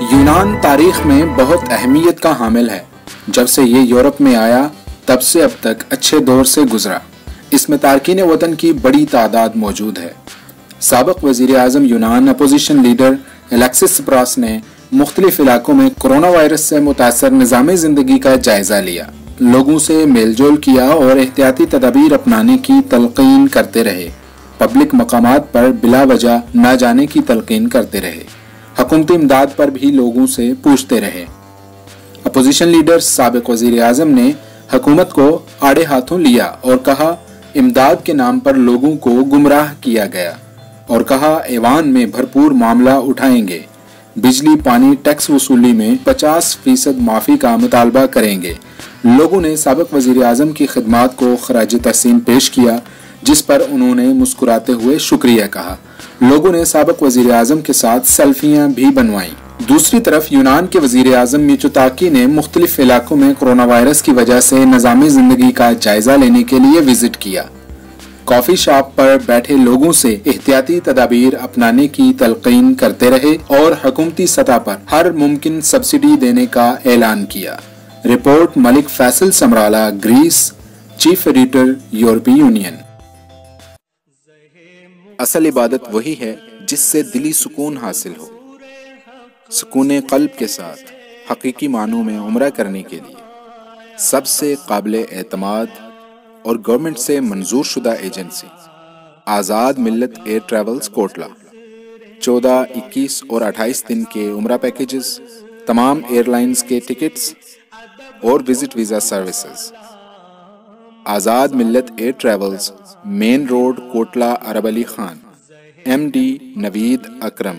یونان تاریخ میں بہت اہمیت کا حامل ہے۔ جب سے یہ یورپ میں آیا تب سے اب تک اچھے دور سے گزرا۔ اس میں تارکین وطن کی بڑی تعداد موجود ہے۔ سابق وزیر اعظم یونان اپوزیشن لیڈر الیکسس سپراس نے مختلف علاقوں میں کرونا وائرس سے متاثر نظام زندگی کا جائزہ لیا، لوگوں سے میل جول کیا اور احتیاطی تدابیر اپنانے کی تلقین کرتے رہے۔ پبلک مقامات پر بلا وجہ نہ جانے کی تلقین کرتے رہے۔ حکومتی امداد پر بھی لوگوں سے پوچھتے رہے۔ اپوزیشن لیڈر سابق وزیر اعظم نے حکومت کو آڑے ہاتھوں لیا اور کہا امداد کے نام پر لوگوں کو گمراہ کیا گیا، اور کہا ایوان میں بھرپور معاملہ اٹھائیں گے، بجلی پانی ٹیکس وصولی میں 50% معافی کا مطالبہ کریں گے۔ لوگوں نے سابق وزیر اعظم کی خدمات کو خراج تحسین پیش کیا، جس پر انہوں نے مسکراتے ہوئے شکریہ کہا۔ لوگوں نے سابق وزیر اعظم کے ساتھ سیلفیاں بھی بنوائیں۔ دوسری طرف یونان کے وزیر اعظم میچوتاکی نے مختلف علاقوں میں کرونا وائرس کی وجہ سے نظام زندگی کا جائزہ لینے کے لیے وزٹ کیا۔ کافی شاپ پر بیٹھے لوگوں سے احتیاطی تدابیر اپنانے کی تلقین کرتے رہے اور حکومتی سطح پر ہر ممکن سبسڈی دینے کا اعلان کیا۔ رپورٹ ملک Faisal Samrala, grease, chief editor, یورپی یونین۔ اصل عبادت وہی ہے جس سے دلی سکون حاصل ہو۔ سکون قلب کے ساتھ حقیقی معنوں میں عمرہ کرنے کے لیے سب سے قابل اعتماد اور گورنمنٹ سے منظور شدہ ایجنسی آزاد ملت ایئر ٹریولز کوٹلہ۔ 14، 21 اور 28 دن کے عمرہ پیکیجز، تمام ایئر لائنز کے ٹکٹس اور visit visa services. Azad Millat air travels, main road, Kotla, Arab Ali Khan. MD Naveed اکرم۔